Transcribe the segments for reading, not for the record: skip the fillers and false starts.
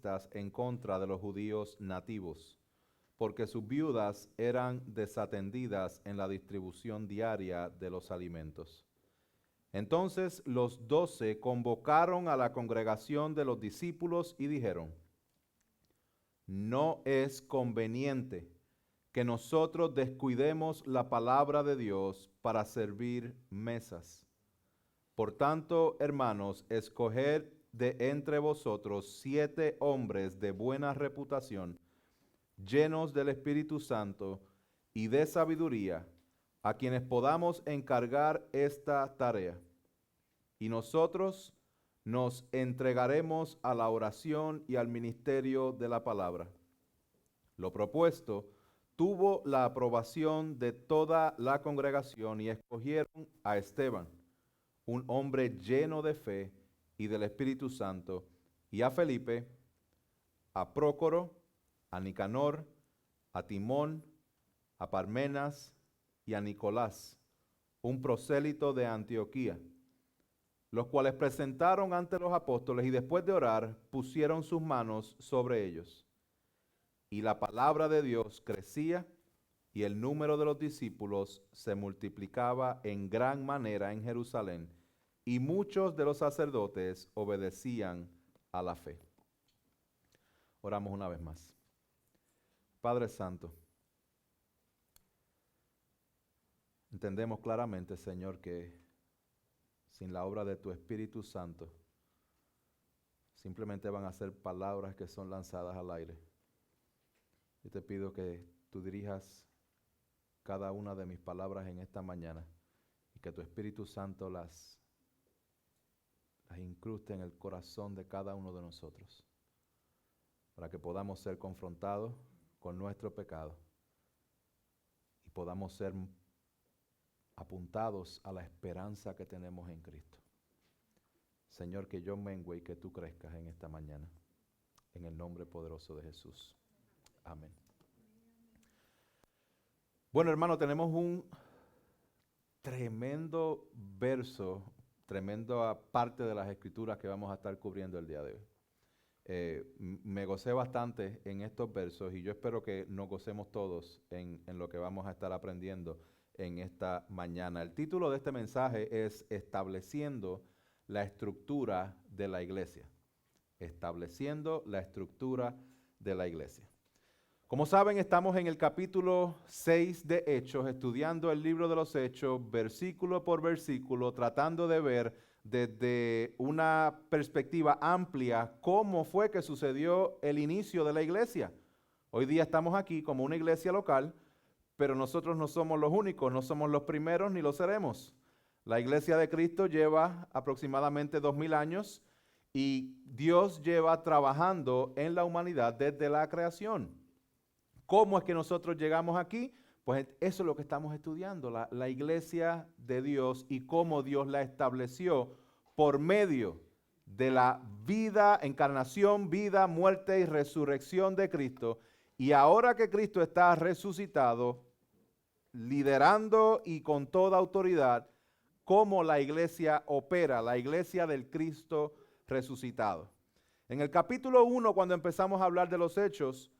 racistas en contra de los judíos nativos, porque sus viudas eran desatendidas en la distribución diaria de los alimentos. Entonces los 12 convocaron a la congregación de los discípulos y dijeron: no es conveniente que nosotros descuidemos la palabra de Dios para servir mesas. Por tanto, hermanos, escoged de entre vosotros 7 hombres de buena reputación, llenos del Espíritu Santo y de sabiduría, a quienes podamos encargar esta tarea. Y nosotros nos entregaremos a la oración y al ministerio de la palabra. Lo propuesto tuvo la aprobación de toda la congregación y escogieron a Esteban, un hombre lleno de fe y del Espíritu Santo, y a Felipe, a Prócoro, a Nicanor, a Timón, a Parmenas y a Nicolás, un prosélito de Antioquía, los cuales presentaron ante los apóstoles y después de orar pusieron sus manos sobre ellos. Y la palabra de Dios crecía y el número de los discípulos se multiplicaba en gran manera en Jerusalén, y muchos de los sacerdotes obedecían a la fe. Oramos una vez más. Padre Santo, entendemos claramente, Señor, que sin la obra de tu Espíritu Santo, simplemente van a ser palabras que son lanzadas al aire. Yo te pido que tú dirijas cada una de mis palabras en esta mañana y que tu Espíritu Santo las incruste en el corazón de cada uno de nosotros, para que podamos ser confrontados con nuestro pecado y podamos ser apuntados a la esperanza que tenemos en Cristo. Señor, que yo mengue y que tú crezcas en esta mañana, en el nombre poderoso de Jesús. Amén. Bueno, hermano, tenemos un tremendo verso, tremenda parte de las Escrituras que vamos a estar cubriendo el día de hoy. Me gocé bastante en estos versos y yo espero que nos gocemos todos en lo que vamos a estar aprendiendo en esta mañana. El título de este mensaje es Estableciendo la estructura de la iglesia. Estableciendo la estructura de la iglesia. Como saben, estamos en el capítulo 6 de Hechos, estudiando el libro de los Hechos, versículo por versículo, tratando de ver desde una perspectiva amplia cómo fue que sucedió el inicio de la iglesia. Hoy día estamos aquí como una iglesia local, pero nosotros no somos los únicos, no somos los primeros ni lo seremos. La iglesia de Cristo lleva aproximadamente 2000 años y Dios lleva trabajando en la humanidad desde la creación. ¿Cómo es que nosotros llegamos aquí? Pues eso es lo que estamos estudiando, la iglesia de Dios y cómo Dios la estableció por medio de la vida, encarnación, vida, muerte y resurrección de Cristo. Y ahora que Cristo está resucitado, liderando y con toda autoridad, cómo la iglesia opera, la iglesia del Cristo resucitado. En el capítulo 1, cuando empezamos a hablar de los hechos,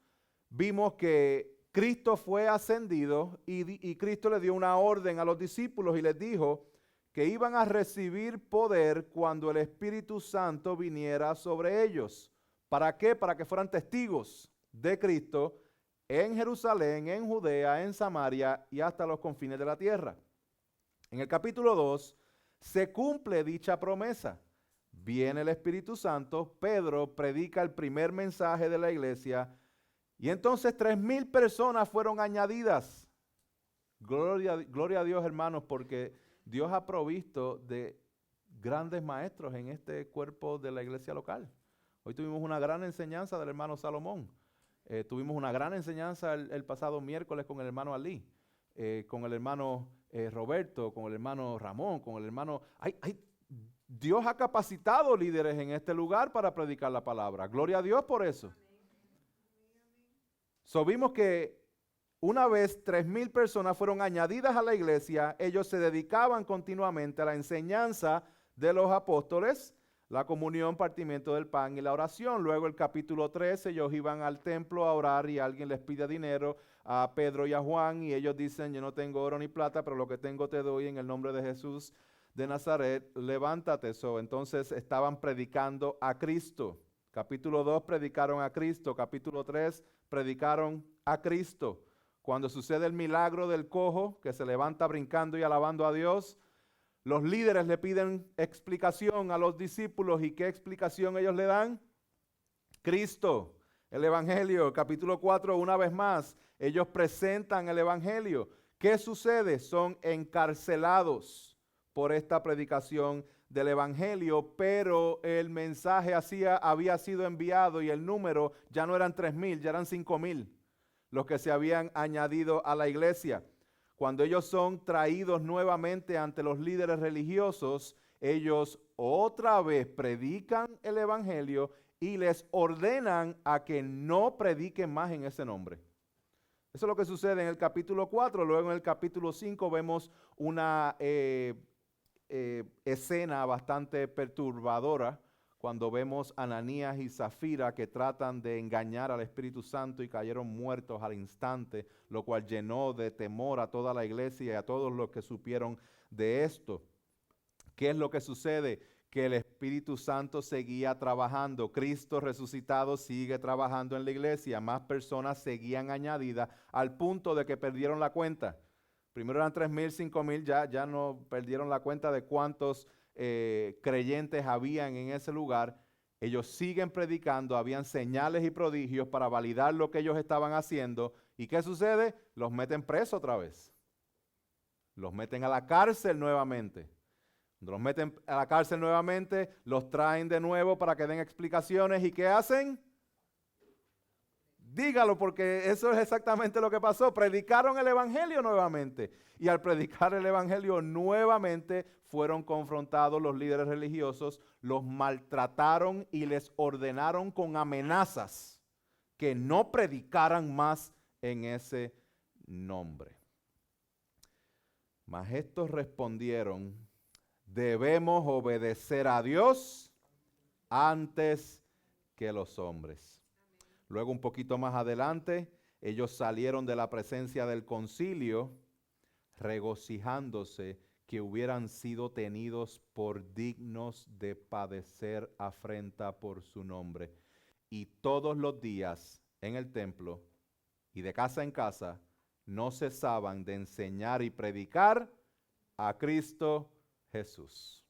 vimos que Cristo fue ascendido y Cristo le dio una orden a los discípulos y les dijo que iban a recibir poder cuando el Espíritu Santo viniera sobre ellos. ¿Para qué? Para que fueran testigos de Cristo en Jerusalén, en Judea, en Samaria y hasta los confines de la tierra. En el capítulo 2 se cumple dicha promesa. Viene el Espíritu Santo, Pedro predica el primer mensaje de la iglesia y entonces 3000 personas fueron añadidas. Gloria a Dios, hermanos, porque Dios ha provisto de grandes maestros en este cuerpo de la iglesia local. Hoy tuvimos una gran enseñanza del hermano Salomón. Tuvimos una gran enseñanza el pasado miércoles con el hermano Ali, con el hermano Roberto, con el hermano Ramón, con el hermano... Dios ha capacitado líderes en este lugar para predicar la palabra. Gloria a Dios por eso. Vimos que una vez 3000 personas fueron añadidas a la iglesia, ellos se dedicaban continuamente a la enseñanza de los apóstoles, la comunión, partimiento del pan y la oración. Luego el capítulo 13, ellos iban al templo a orar y alguien les pide dinero a Pedro y a Juan y ellos dicen, yo no tengo oro ni plata, pero lo que tengo te doy en el nombre de Jesús de Nazaret, levántate. Entonces estaban predicando a Cristo. Capítulo 2 predicaron a Cristo. Capítulo 3 predicaron a Cristo. Cuando sucede el milagro del cojo que se levanta brincando y alabando a Dios, los líderes le piden explicación a los discípulos. ¿Y qué explicación ellos le dan? Cristo, el Evangelio. Capítulo 4, una vez más, ellos presentan el Evangelio. ¿Qué sucede? Son encarcelados por esta predicación del Evangelio, pero el mensaje había sido enviado y el número ya no eran 3,000, ya eran 5,000 los que se habían añadido a la iglesia. Cuando ellos son traídos nuevamente ante los líderes religiosos, ellos otra vez predican el Evangelio y les ordenan a que no prediquen más en ese nombre. Eso es lo que sucede en el capítulo 4. Luego en el capítulo 5 vemos una escena bastante perturbadora cuando vemos a Ananías y Zafira que tratan de engañar al Espíritu Santo y cayeron muertos al instante, lo cual llenó de temor a toda la iglesia y a todos los que supieron de esto. ¿Qué es lo que sucede? Que el Espíritu Santo seguía trabajando. Cristo resucitado sigue trabajando en la iglesia. Más personas seguían añadidas al punto de que perdieron la cuenta. Primero eran 3,000, 5,000, ya no perdieron la cuenta de cuántos creyentes habían en ese lugar. Ellos siguen predicando, habían señales y prodigios para validar lo que ellos estaban haciendo. ¿Y qué sucede? Los meten presos otra vez. Los meten a la cárcel nuevamente. Cuando los meten a la cárcel nuevamente, los traen de nuevo para que den explicaciones. ¿Y qué hacen? Dígalo, porque eso es exactamente lo que pasó. Predicaron el Evangelio nuevamente. Y al predicar el Evangelio nuevamente fueron confrontados los líderes religiosos, los maltrataron y les ordenaron con amenazas que no predicaran más en ese nombre. Mas estos respondieron, debemos obedecer a Dios antes que los hombres. Luego un poquito más adelante, ellos salieron de la presencia del concilio regocijándose que hubieran sido tenidos por dignos de padecer afrenta por su nombre. Y todos los días en el templo y de casa en casa no cesaban de enseñar y predicar a Cristo Jesús.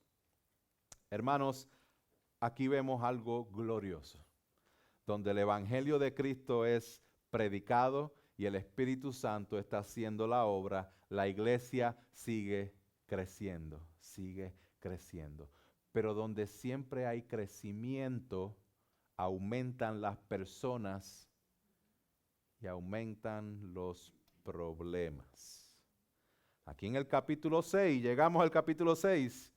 Hermanos, aquí vemos algo glorioso, donde el Evangelio de Cristo es predicado y el Espíritu Santo está haciendo la obra. La iglesia sigue creciendo. Pero donde siempre hay crecimiento, aumentan las personas y aumentan los problemas. Aquí en el capítulo 6, llegamos al capítulo 6,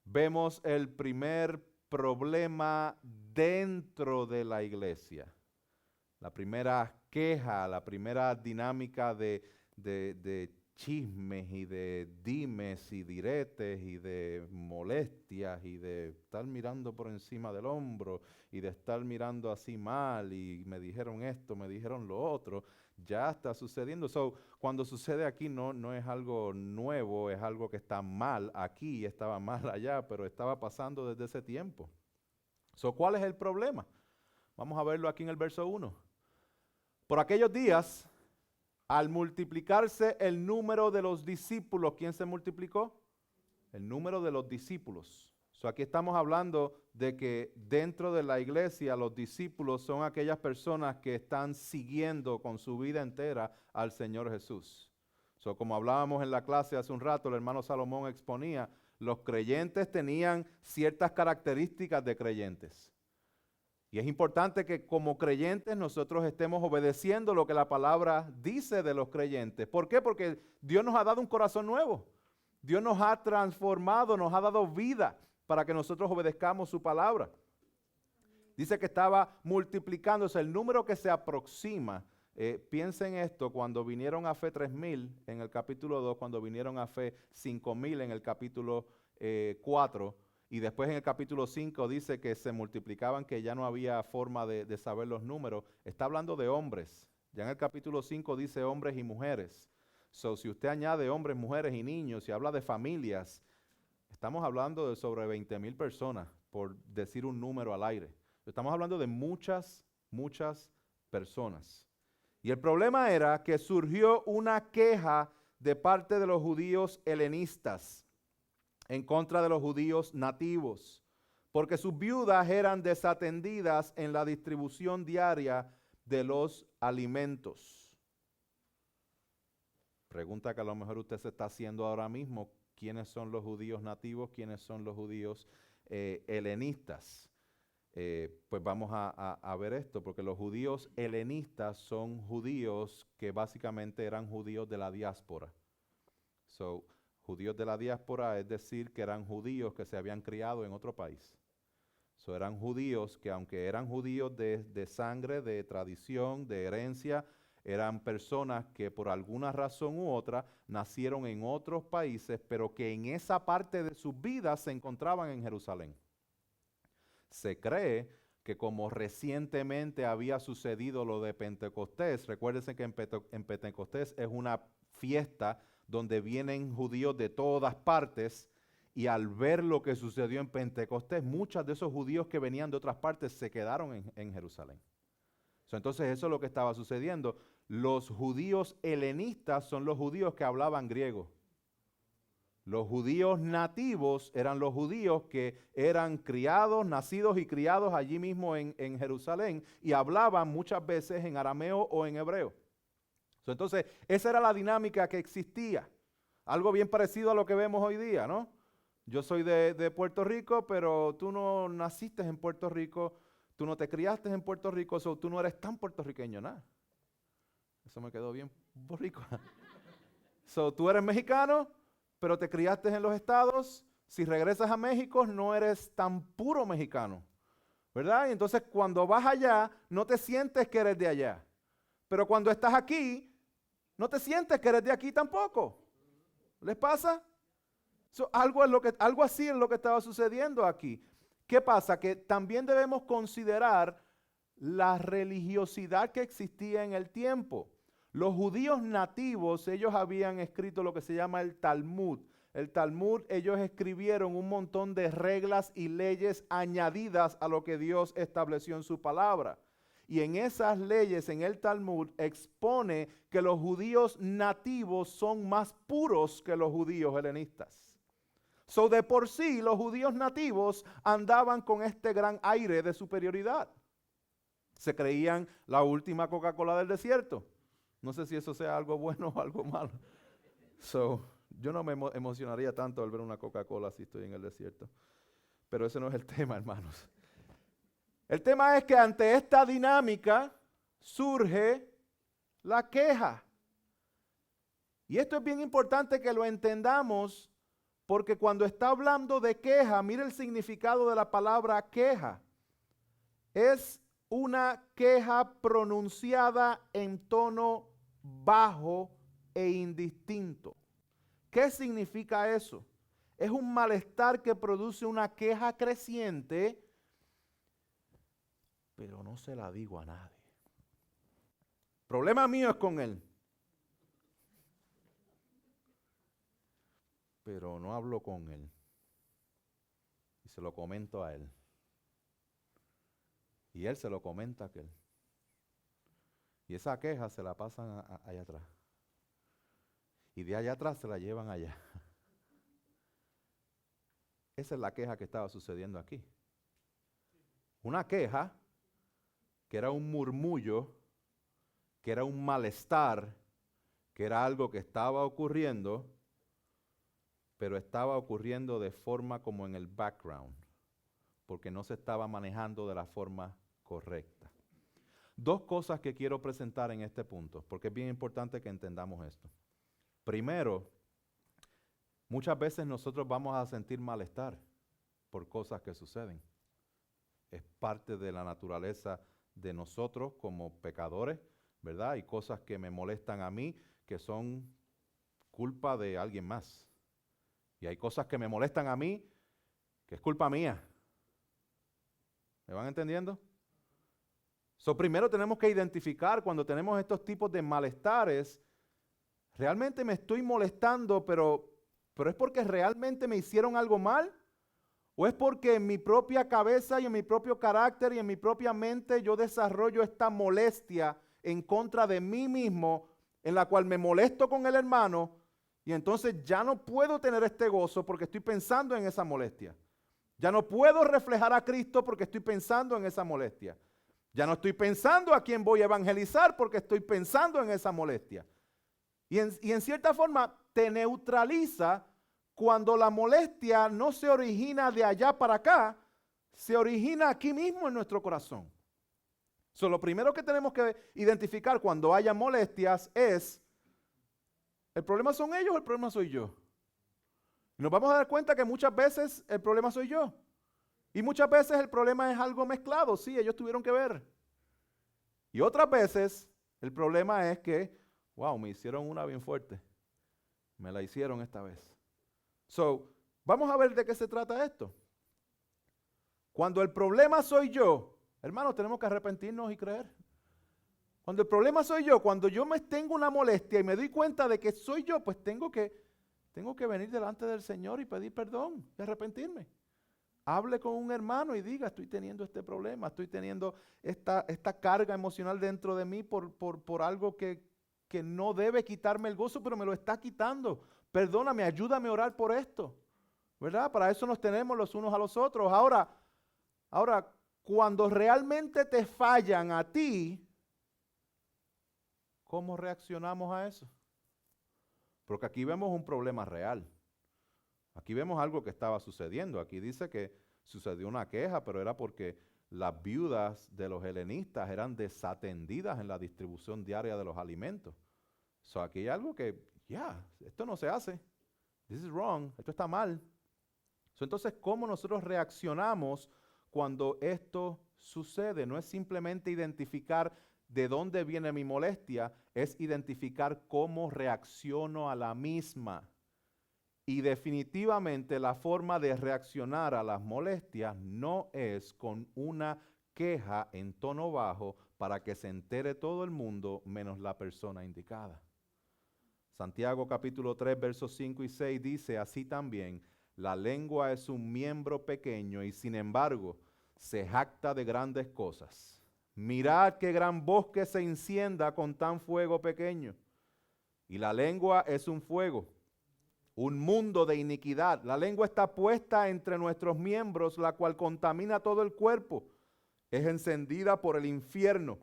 vemos el primer problema dentro de la iglesia. La primera queja, la primera dinámica de chismes y de dimes y diretes y de molestias y de estar mirando por encima del hombro y de estar mirando así mal y me dijeron esto, me dijeron lo otro, ya está sucediendo. Cuando sucede aquí no es algo nuevo, es algo que está mal aquí, estaba mal allá, pero estaba pasando desde ese tiempo. ¿Cuál es el problema? Vamos a verlo aquí en el verso 1. Por aquellos días, al multiplicarse el número de los discípulos, ¿quién se multiplicó? El número de los discípulos. Aquí estamos hablando de que dentro de la iglesia los discípulos son aquellas personas que están siguiendo con su vida entera al Señor Jesús. Como hablábamos en la clase hace un rato, el hermano Salomón exponía, los creyentes tenían ciertas características de creyentes. Y es importante que como creyentes nosotros estemos obedeciendo lo que la palabra dice de los creyentes. ¿Por qué? Porque Dios nos ha dado un corazón nuevo. Dios nos ha transformado, nos ha dado vida para que nosotros obedezcamos su palabra. Dice que estaba multiplicándose el número que se aproxima. Piensen esto, cuando vinieron a fe 3,000 en el capítulo 2, cuando vinieron a fe 5,000 en el capítulo 4, y después en el capítulo 5 dice que se multiplicaban, que ya no había forma de saber los números. Está hablando de hombres. Ya en el capítulo 5 dice hombres y mujeres. So, si usted añade hombres, mujeres y niños y habla de familias, estamos hablando de sobre 20,000 personas, por decir un número al aire. Estamos hablando de muchas, muchas personas. Y el problema era que surgió una queja de parte de los judíos helenistas en contra de los judíos nativos, porque sus viudas eran desatendidas en la distribución diaria de los alimentos. Pregunta que a lo mejor usted se está haciendo ahora mismo: ¿quiénes son los judíos nativos? ¿Quiénes son los judíos helenistas? Pues vamos a ver esto, porque los judíos helenistas son judíos que básicamente eran judíos de la diáspora. So, judíos de la diáspora es decir que eran judíos que se habían criado en otro país. So, eran judíos que, aunque eran judíos de sangre, de tradición, de herencia, eran personas que por alguna razón u otra nacieron en otros países, pero que en esa parte de sus vidas se encontraban en Jerusalén. Se cree que como recientemente había sucedido lo de Pentecostés, recuérdense que en Pentecostés es una fiesta donde vienen judíos de todas partes, y al ver lo que sucedió en Pentecostés, muchos de esos judíos que venían de otras partes se quedaron en Jerusalén. Entonces eso es lo que estaba sucediendo. Los judíos helenistas son los judíos que hablaban griego. Los judíos nativos eran los judíos que eran criados, nacidos y criados allí mismo en Jerusalén, y hablaban muchas veces en arameo o en hebreo. Entonces, esa era la dinámica que existía. Algo bien parecido a lo que vemos hoy día, ¿no? Yo soy de Puerto Rico, pero tú no naciste en Puerto Rico, tú no te criaste en Puerto Rico, tú no eres tan puertorriqueño, nada. Eso me quedó bien boricua. Tú eres mexicano, pero te criaste en los Estados. Si regresas a México, no eres tan puro mexicano, ¿verdad? Y entonces cuando vas allá, no te sientes que eres de allá. Pero cuando estás aquí, no te sientes que eres de aquí tampoco. ¿Les pasa? Algo así es lo que estaba sucediendo aquí. ¿Qué pasa? Que también debemos considerar la religiosidad que existía en el tiempo. Los judíos nativos, ellos habían escrito lo que se llama el Talmud. El Talmud, ellos escribieron un montón de reglas y leyes añadidas a lo que Dios estableció en su palabra. Y en esas leyes, en el Talmud, expone que los judíos nativos son más puros que los judíos helenistas. De por sí, los judíos nativos andaban con este gran aire de superioridad. Se creían la última Coca-Cola del desierto. No sé si eso sea algo bueno o algo malo. Yo no me emocionaría tanto al ver una Coca-Cola si estoy en el desierto. Pero ese no es el tema, hermanos. El tema es que ante esta dinámica surge la queja. Y esto es bien importante que lo entendamos, porque cuando está hablando de queja, mire el significado de la palabra queja. Es una queja pronunciada en tono bajo e indistinto. ¿Qué significa eso? Es un malestar que produce una queja creciente, pero no se la digo a nadie. El problema mío es con él, pero no hablo con él y se lo comento a él. Y él se lo comenta a aquel. Y esa queja se la pasan allá atrás. Y de allá atrás se la llevan allá. Esa es la queja que estaba sucediendo aquí. Una queja que era un murmullo, que era un malestar, que era algo que estaba ocurriendo, pero estaba ocurriendo de forma como en el background, porque no se estaba manejando de la forma correcta. Dos cosas que quiero presentar en este punto, porque es bien importante que entendamos esto. Primero, muchas veces nosotros vamos a sentir malestar por cosas que suceden. Es parte de la naturaleza de nosotros como pecadores, ¿verdad? Hay cosas que me molestan a mí que son culpa de alguien más. Y hay cosas que me molestan a mí que es culpa mía. ¿Me van entendiendo? Primero tenemos que identificar cuando tenemos estos tipos de malestares, ¿realmente me estoy molestando, pero es porque realmente me hicieron algo mal? ¿O es porque en mi propia cabeza y en mi propio carácter y en mi propia mente yo desarrollo esta molestia en contra de mí mismo, en la cual me molesto con el hermano y entonces ya no puedo tener este gozo porque estoy pensando en esa molestia? Ya no puedo reflejar a Cristo porque estoy pensando en esa molestia. Ya no estoy pensando a quién voy a evangelizar porque estoy pensando en esa molestia. Y en cierta forma te neutraliza cuando la molestia no se origina de allá para acá, se origina aquí mismo en nuestro corazón. Lo primero que tenemos que identificar cuando haya molestias es, ¿el problema son ellos o el problema soy yo? Y nos vamos a dar cuenta que muchas veces el problema soy yo. Y muchas veces el problema es algo mezclado, sí, ellos tuvieron que ver. Y otras veces el problema es que, wow, me hicieron una bien fuerte. Me la hicieron esta vez. Vamos a ver de qué se trata esto. Cuando el problema soy yo, hermanos, tenemos que arrepentirnos y creer. Cuando el problema soy yo, cuando yo tengo una molestia y me doy cuenta de que soy yo, pues tengo que venir delante del Señor y pedir perdón y arrepentirme. Hable con un hermano y diga, estoy teniendo este problema, estoy teniendo esta carga emocional dentro de mí por algo que no debe quitarme el gozo, pero me lo está quitando. Perdóname, ayúdame a orar por esto. ¿Verdad? Para eso nos tenemos los unos a los otros. Ahora, cuando realmente te fallan a ti, ¿cómo reaccionamos a eso? Porque aquí vemos un problema real. Aquí vemos algo que estaba sucediendo. Aquí dice que sucedió una queja, pero era porque las viudas de los helenistas eran desatendidas en la distribución diaria de los alimentos. Aquí hay algo que, esto no se hace. This is wrong. Esto está mal. Entonces, ¿cómo nosotros reaccionamos cuando esto sucede? No es simplemente identificar de dónde viene mi molestia, es identificar cómo reacciono a la misma. Y definitivamente la forma de reaccionar a las molestias no es con una queja en tono bajo para que se entere todo el mundo menos la persona indicada. Santiago capítulo 3 versos 5 y 6 dice, así también, la lengua es un miembro pequeño y sin embargo se jacta de grandes cosas. Mirad qué gran bosque se encienda con tan fuego pequeño. Y la lengua es un fuego, un mundo de iniquidad. La lengua está puesta entre nuestros miembros, la cual contamina todo el cuerpo. Es encendida por el infierno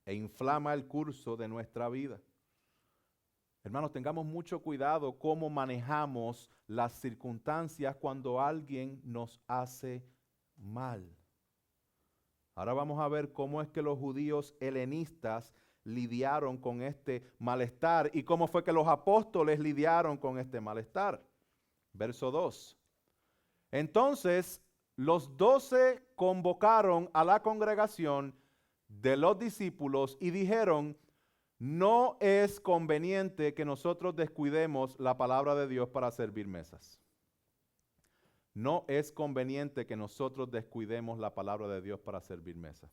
e inflama el curso de nuestra vida. Hermanos, tengamos mucho cuidado cómo manejamos las circunstancias cuando alguien nos hace mal. Ahora vamos a ver cómo es que los judíos helenistas lidiaron con este malestar y cómo fue que los apóstoles lidiaron con este malestar. Verso 2. Entonces los 12 convocaron a la congregación de los discípulos y dijeron, no es conveniente que nosotros descuidemos la palabra de Dios para servir mesas. No es conveniente que nosotros descuidemos la palabra de Dios para servir mesas.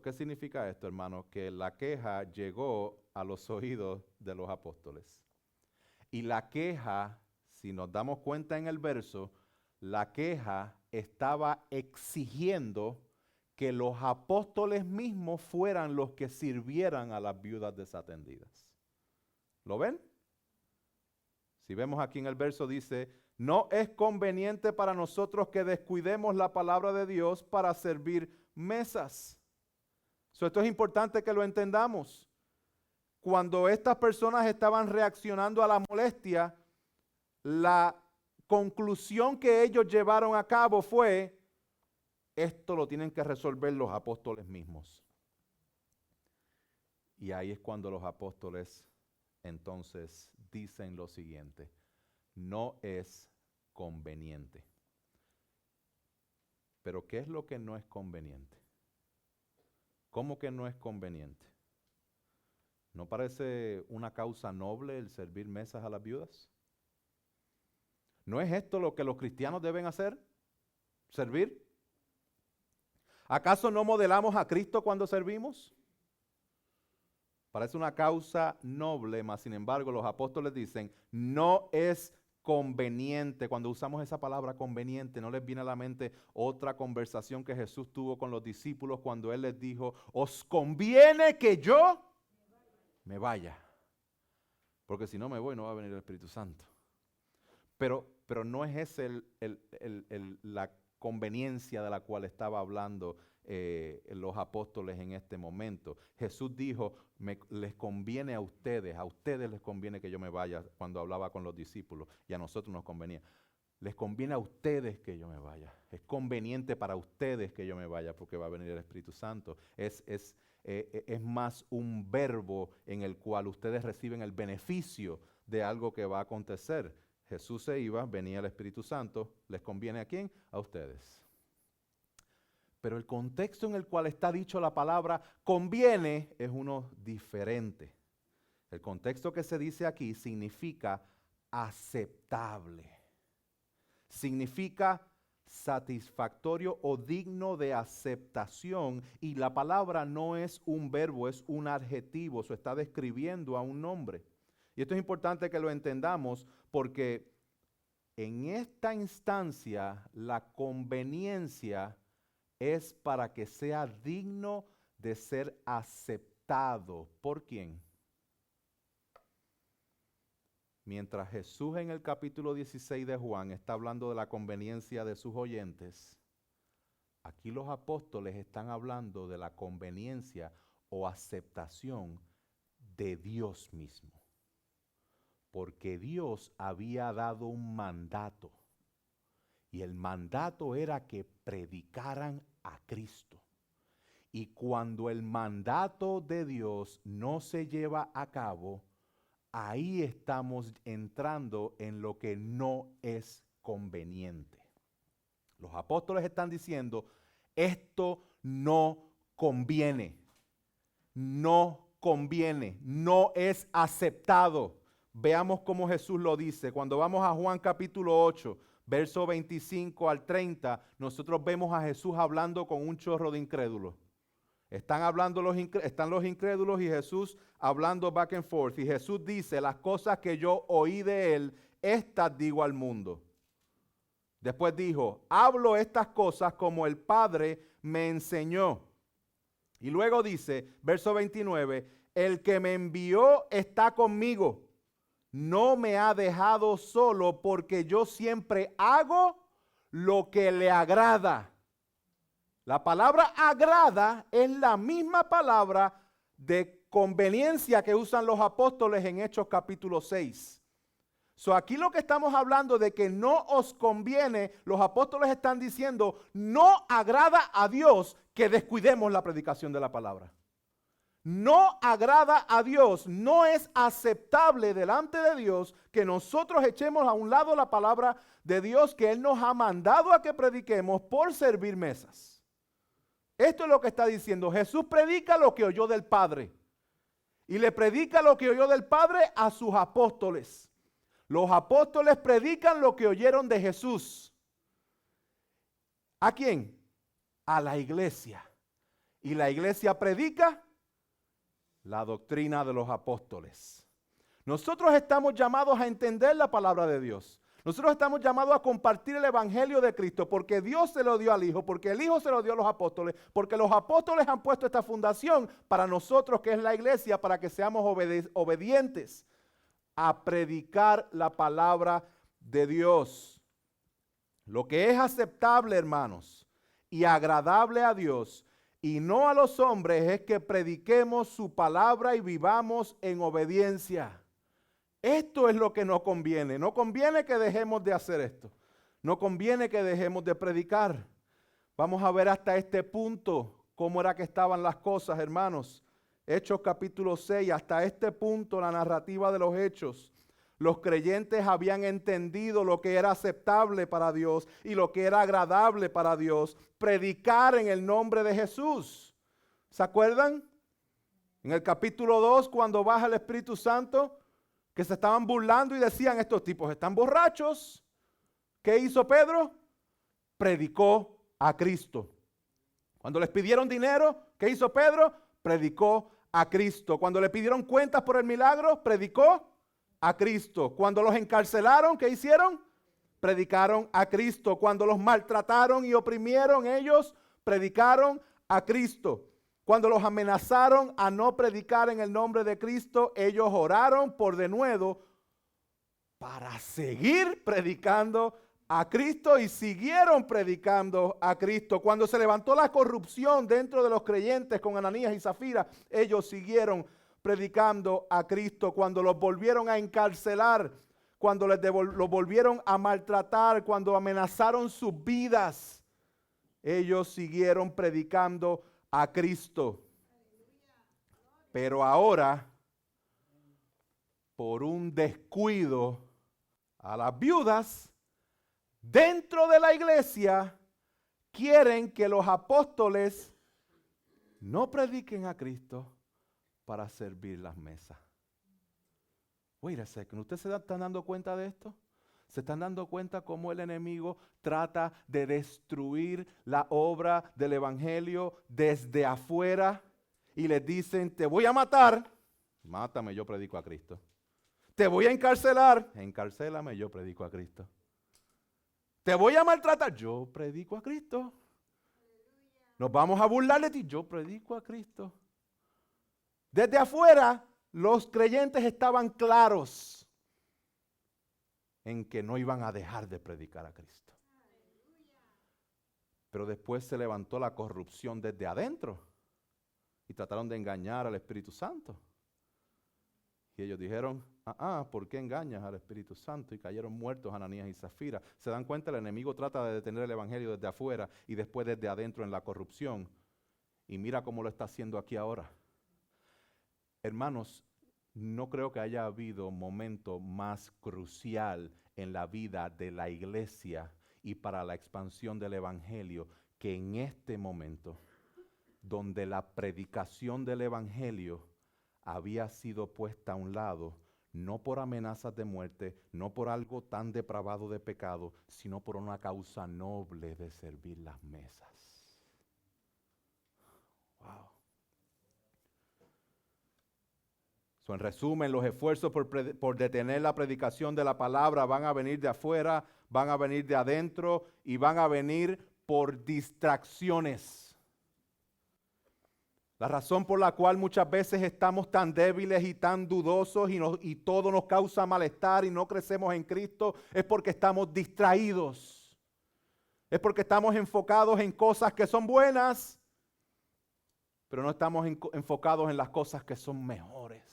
¿Qué significa esto, hermano? Que la queja llegó a los oídos de los apóstoles. Y la queja, si nos damos cuenta en el verso, la queja estaba exigiendo que los apóstoles mismos fueran los que sirvieran a las viudas desatendidas. ¿Lo ven? Si vemos aquí en el verso dice, no es conveniente para nosotros que descuidemos la palabra de Dios para servir mesas. Esto es importante que lo entendamos. Cuando estas personas estaban reaccionando a la molestia, la conclusión que ellos llevaron a cabo fue, esto lo tienen que resolver los apóstoles mismos. Y ahí es cuando los apóstoles entonces dicen lo siguiente, no es conveniente. Pero ¿qué es lo que no es conveniente? ¿Cómo que no es conveniente? ¿No parece una causa noble el servir mesas a las viudas? ¿No es esto lo que los cristianos deben hacer? ¿Servir? ¿Acaso no modelamos a Cristo cuando servimos? Parece una causa noble, mas sin embargo los apóstoles dicen, no es conveniente. Cuando usamos esa palabra conveniente, no les viene a la mente otra conversación que Jesús tuvo con los discípulos cuando Él les dijo, os conviene que yo me vaya, porque si no me voy no va a venir el Espíritu Santo. Pero no es esa la conveniencia de la cual estaba hablando los apóstoles en este momento. Jesús dijo, les conviene a ustedes les conviene que yo me vaya, cuando hablaba con los discípulos, y a nosotros nos convenía. Les conviene a ustedes que yo me vaya. Es conveniente para ustedes que yo me vaya porque va a venir el Espíritu Santo. Es más un verbo en el cual ustedes reciben el beneficio de algo que va a acontecer. Jesús se iba, venía el Espíritu Santo. ¿Les conviene a quién? A ustedes. Pero el contexto en el cual está dicho la palabra conviene es uno diferente. El contexto que se dice aquí significa aceptable. Significa satisfactorio o digno de aceptación. Y la palabra no es un verbo, es un adjetivo. Se está describiendo a un nombre. Y esto es importante que lo entendamos porque en esta instancia la conveniencia es para que sea digno de ser aceptado. ¿Por quién? Mientras Jesús en el capítulo 16 de Juan está hablando de la conveniencia de sus oyentes, aquí los apóstoles están hablando de la conveniencia o aceptación de Dios mismo. Porque Dios había dado un mandato. Y el mandato era que predicaran a Cristo. Y cuando el mandato de Dios no se lleva a cabo, ahí estamos entrando en lo que no es conveniente. Los apóstoles están diciendo, esto no conviene, no conviene, no es aceptado. Veamos cómo Jesús lo dice. Cuando vamos a Juan capítulo 8, verso 25 al 30, nosotros vemos a Jesús hablando con un chorro de incrédulos. Están los incrédulos y Jesús hablando back and forth. Y Jesús dice, las cosas que yo oí de él, estas digo al mundo. Después dijo, hablo estas cosas como el Padre me enseñó. Y luego dice, verso 29, el que me envió está conmigo. No me ha dejado solo porque yo siempre hago lo que le agrada. La palabra agrada es la misma palabra de conveniencia que usan los apóstoles en Hechos capítulo 6. Aquí lo que estamos hablando de que no os conviene, los apóstoles están diciendo, no agrada a Dios que descuidemos la predicación de la palabra. No agrada a Dios, no es aceptable delante de Dios que nosotros echemos a un lado la palabra de Dios que Él nos ha mandado a que prediquemos por servir mesas. Esto es lo que está diciendo. Jesús predica lo que oyó del Padre. Y le predica lo que oyó del Padre a sus apóstoles. Los apóstoles predican lo que oyeron de Jesús. ¿A quién? A la iglesia. Y la iglesia predica la doctrina de los apóstoles. Nosotros estamos llamados a entender la palabra de Dios. Nosotros estamos llamados a compartir el evangelio de Cristo porque Dios se lo dio al Hijo, porque el Hijo se lo dio a los apóstoles, porque los apóstoles han puesto esta fundación para nosotros que es la iglesia, para que seamos obedientes a predicar la palabra de Dios. Lo que es aceptable, hermanos, y agradable a Dios y no a los hombres es que prediquemos su palabra y vivamos en obediencia. Esto es lo que no conviene. No conviene que dejemos de hacer esto. No conviene que dejemos de predicar. Vamos a ver hasta este punto cómo era que estaban las cosas, hermanos. Hechos capítulo 6, hasta este punto la narrativa de los hechos. Los creyentes habían entendido lo que era aceptable para Dios y lo que era agradable para Dios. Predicar en el nombre de Jesús. ¿Se acuerdan? En el capítulo 2, cuando baja el Espíritu Santo, que se estaban burlando y decían, estos tipos están borrachos. ¿Qué hizo Pedro? predicó a Cristo. Cuando les pidieron dinero, ¿qué hizo Pedro? Predicó a Cristo. Cuando le pidieron cuentas por el milagro, predicó a Cristo. Cuando los encarcelaron, ¿qué hicieron? Predicaron a Cristo. Cuando los maltrataron y oprimieron, ellos predicaron a Cristo. Cuando los amenazaron a no predicar en el nombre de Cristo, ellos oraron por denuedo para seguir predicando a Cristo y siguieron predicando a Cristo. Cuando se levantó la corrupción dentro de los creyentes con Ananías y Zafira, ellos siguieron predicando a Cristo. Cuando los volvieron a encarcelar, cuando los volvieron a maltratar, cuando amenazaron sus vidas, ellos siguieron predicando a Cristo. Pero ahora, por un descuido a las viudas, dentro de la iglesia, quieren que los apóstoles no prediquen a Cristo para servir las mesas. Wait a second, ¿ustedes se están dando cuenta de esto? ¿Se están dando cuenta cómo el enemigo trata de destruir la obra del evangelio desde afuera? Y les dicen, te voy a matar, mátame, yo predico a Cristo. Te voy a encarcelar, encarcélame, yo predico a Cristo. Te voy a maltratar, yo predico a Cristo. Nos vamos a burlar de ti, yo predico a Cristo. Desde afuera, los creyentes estaban claros en que no iban a dejar de predicar a Cristo. Pero después se levantó la corrupción desde adentro y trataron de engañar al Espíritu Santo. Y ellos dijeron, ¿por qué engañas al Espíritu Santo? Y cayeron muertos Ananías y Zafira. Se dan cuenta, el enemigo trata de detener el evangelio desde afuera y después desde adentro en la corrupción. Y mira cómo lo está haciendo aquí ahora. Hermanos, no creo que haya habido momento más crucial en la vida de la iglesia y para la expansión del evangelio que en este momento, donde la predicación del evangelio había sido puesta a un lado, no por amenazas de muerte, no por algo tan depravado de pecado, sino por una causa noble de servir las mesas. Wow. So, en resumen, los esfuerzos por detener la predicación de la palabra van a venir de afuera, van a venir de adentro y van a venir por distracciones. La razón por la cual muchas veces estamos tan débiles y tan dudosos y todo nos causa malestar y no crecemos en Cristo es porque estamos distraídos. Es porque estamos enfocados en cosas que son buenas, pero no estamos enfocados en las cosas que son mejores.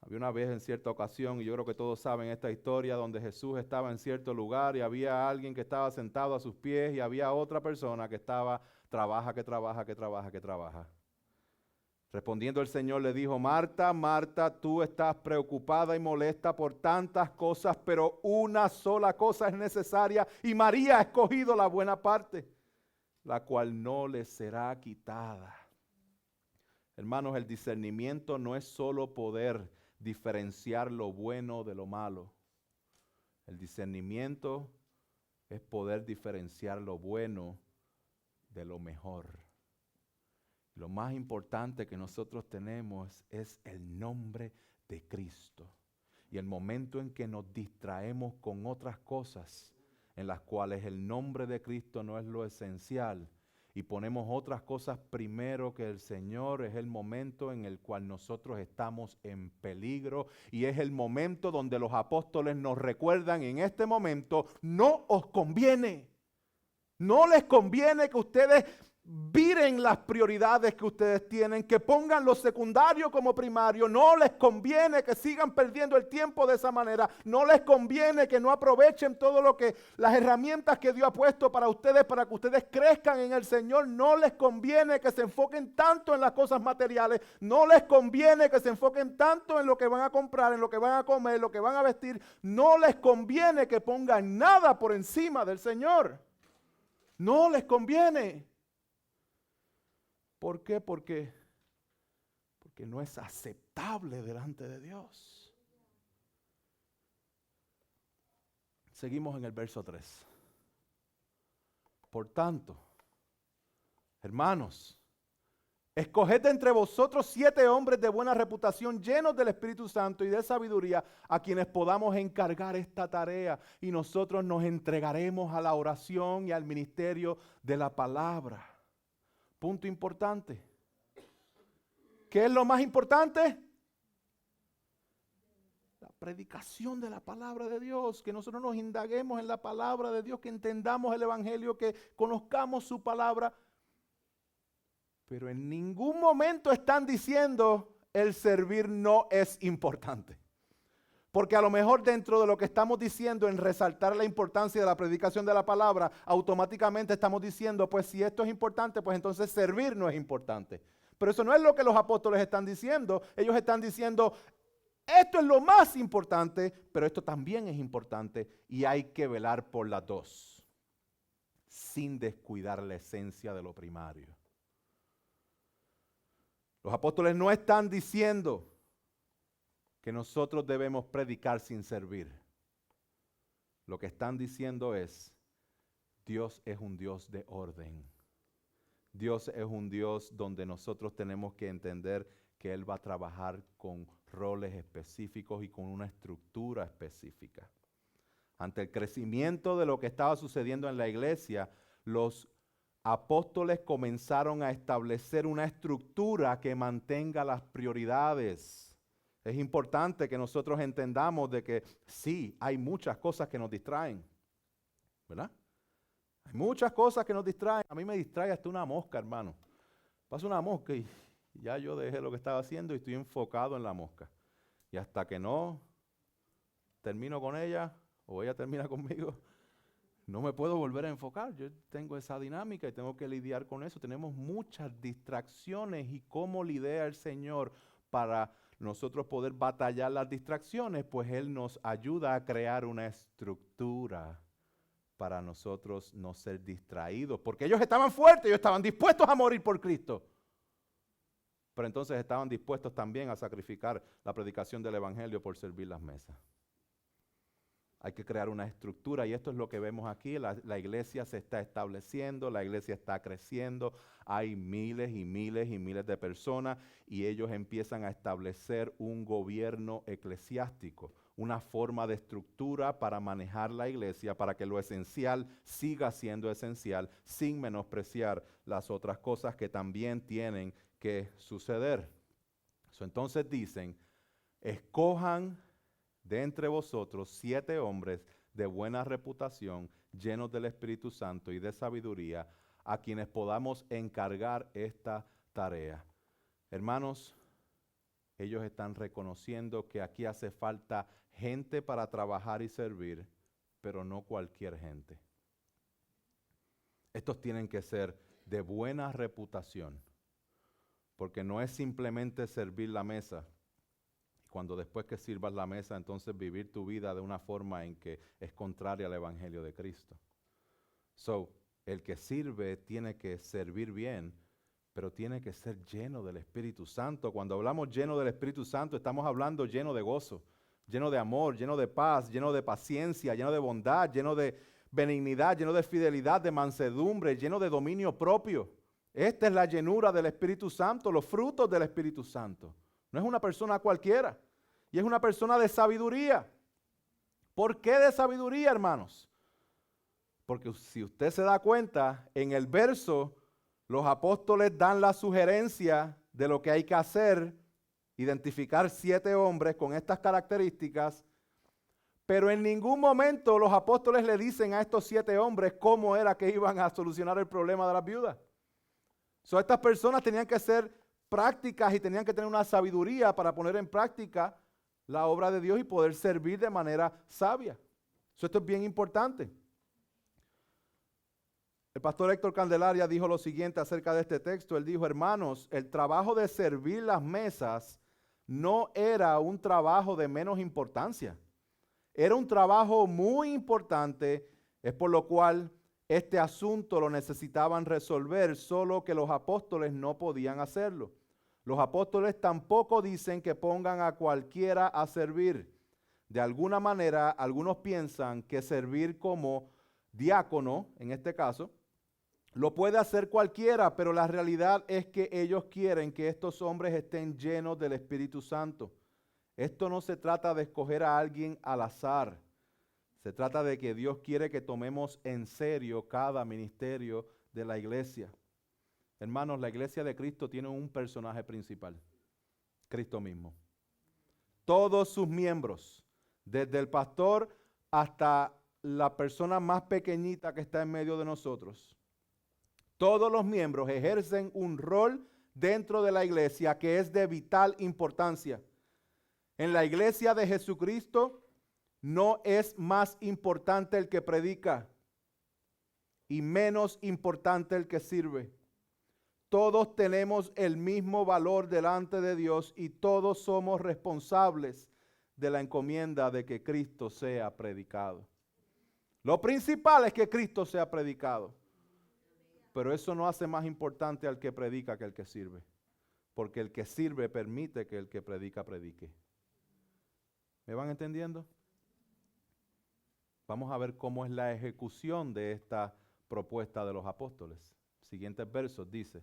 Había una vez en cierta ocasión, y yo creo que todos saben esta historia, donde Jesús estaba en cierto lugar y había alguien que estaba sentado a sus pies y había otra persona que estaba, trabaja. Respondiendo el Señor le dijo, Marta, Marta, tú estás preocupada y molesta por tantas cosas, pero una sola cosa es necesaria y María ha escogido la buena parte, la cual no le será quitada. Hermanos, el discernimiento no es solo poder diferenciar lo bueno de lo malo. El discernimiento es poder diferenciar lo bueno de lo mejor. Lo más importante que nosotros tenemos es el nombre de Cristo. Y el momento en que nos distraemos con otras cosas, en las cuales el nombre de Cristo no es lo esencial, y ponemos otras cosas primero que el Señor, es el momento en el cual nosotros estamos en peligro y es el momento donde los apóstoles nos recuerdan en este momento, no os conviene, no les conviene que ustedes viren las prioridades que ustedes tienen, que pongan lo secundario como primario, no les conviene que sigan perdiendo el tiempo de esa manera, no les conviene que no aprovechen todo lo que, las herramientas que Dios ha puesto para que ustedes crezcan en el Señor, no les conviene que se enfoquen tanto en las cosas materiales, no les conviene que se enfoquen tanto en lo que van a comprar, en lo que van a comer, en lo que van a vestir, no les conviene que pongan nada por encima del Señor, no les conviene. ¿Por qué? Porque no es aceptable delante de Dios. Seguimos en el verso 3. Por tanto, hermanos, escoged entre vosotros 7 hombres de buena reputación, llenos del Espíritu Santo y de sabiduría, a quienes podamos encargar esta tarea, y nosotros nos entregaremos a la oración y al ministerio de la palabra. Punto importante. ¿Qué es lo más importante? La predicación de la palabra de Dios, que nosotros nos indaguemos en la palabra de Dios, que entendamos el Evangelio, que conozcamos su palabra. Pero en ningún momento están diciendo el servir no es importante. Porque a lo mejor dentro de lo que estamos diciendo en resaltar la importancia de la predicación de la palabra, automáticamente estamos diciendo, pues si esto es importante, pues entonces servir no es importante. Pero eso no es lo que los apóstoles están diciendo. Ellos están diciendo, esto es lo más importante, pero esto también es importante y hay que velar por las dos, sin descuidar la esencia de lo primario. Los apóstoles no están diciendo que nosotros debemos predicar sin servir. Lo que están diciendo es, Dios es un Dios de orden. Dios es un Dios donde nosotros tenemos que entender que Él va a trabajar con roles específicos y con una estructura específica. Ante el crecimiento de lo que estaba sucediendo en la iglesia, los apóstoles comenzaron a establecer una estructura que mantenga las prioridades. Es importante que nosotros entendamos de que sí, hay muchas cosas que nos distraen, ¿verdad? Hay muchas cosas que nos distraen. A mí me distrae hasta una mosca, hermano. Pasa una mosca y ya yo dejé lo que estaba haciendo y estoy enfocado en la mosca. Y hasta que no termino con ella o ella termina conmigo, no me puedo volver a enfocar. Yo tengo esa dinámica y tengo que lidiar con eso. Tenemos muchas distracciones y cómo lidia el Señor para nosotros poder batallar las distracciones, pues Él nos ayuda a crear una estructura para nosotros no ser distraídos. Porque ellos estaban fuertes, ellos estaban dispuestos a morir por Cristo. Pero entonces estaban dispuestos también a sacrificar la predicación del Evangelio por servir las mesas. Hay que crear una estructura y esto es lo que vemos aquí. La iglesia se está estableciendo, la iglesia está creciendo. Hay miles y miles y miles de personas y ellos empiezan a establecer un gobierno eclesiástico, una forma de estructura para manejar la iglesia, para que lo esencial siga siendo esencial, sin menospreciar las otras cosas que también tienen que suceder. Entonces dicen, escojan de entre vosotros 7 hombres de buena reputación, llenos del Espíritu Santo y de sabiduría, a quienes podamos encargar esta tarea. Hermanos, ellos están reconociendo que aquí hace falta gente para trabajar y servir, pero no cualquier gente. Estos tienen que ser de buena reputación, porque no es simplemente servir la mesa. Cuando después que sirvas la mesa, entonces vivir tu vida de una forma en que es contraria al Evangelio de Cristo. El que sirve tiene que servir bien, pero tiene que ser lleno del Espíritu Santo. Cuando hablamos lleno del Espíritu Santo, estamos hablando lleno de gozo, lleno de amor, lleno de paz, lleno de paciencia, lleno de bondad, lleno de benignidad, lleno de fidelidad, de mansedumbre, lleno de dominio propio. Esta es la llenura del Espíritu Santo, los frutos del Espíritu Santo. No es una persona cualquiera, y es una persona de sabiduría. ¿Por qué de sabiduría, hermanos? Porque si usted se da cuenta, en el verso, los apóstoles dan la sugerencia de lo que hay que hacer, identificar 7 hombres con estas características, pero en ningún momento los apóstoles le dicen a estos 7 hombres cómo era que iban a solucionar el problema de las viudas. Estas personas tenían que ser prácticas y tenían que tener una sabiduría para poner en práctica la obra de Dios y poder servir de manera sabia. Esto es bien importante. El pastor Héctor Candelaria dijo lo siguiente acerca de este texto. Él dijo, hermanos, el trabajo de servir las mesas no era un trabajo de menos importancia. Era un trabajo muy importante, es por lo cual este asunto lo necesitaban resolver, solo que los apóstoles no podían hacerlo. Los apóstoles tampoco dicen que pongan a cualquiera a servir. De alguna manera, algunos piensan que servir como diácono, en este caso, lo puede hacer cualquiera, pero la realidad es que ellos quieren que estos hombres estén llenos del Espíritu Santo. Esto no se trata de escoger a alguien al azar. Se trata de que Dios quiere que tomemos en serio cada ministerio de la iglesia. Hermanos, la iglesia de Cristo tiene un personaje principal, Cristo mismo. Todos sus miembros, desde el pastor hasta la persona más pequeñita que está en medio de nosotros, todos los miembros ejercen un rol dentro de la iglesia que es de vital importancia. En la iglesia de Jesucristo no es más importante el que predica y menos importante el que sirve. Todos tenemos el mismo valor delante de Dios y todos somos responsables de la encomienda de que Cristo sea predicado. Lo principal es que Cristo sea predicado. Pero eso no hace más importante al que predica que el que sirve. Porque el que sirve permite que el que predica predique. ¿Me van entendiendo? Vamos a ver cómo es la ejecución de esta propuesta de los apóstoles. Siguientes versos dice: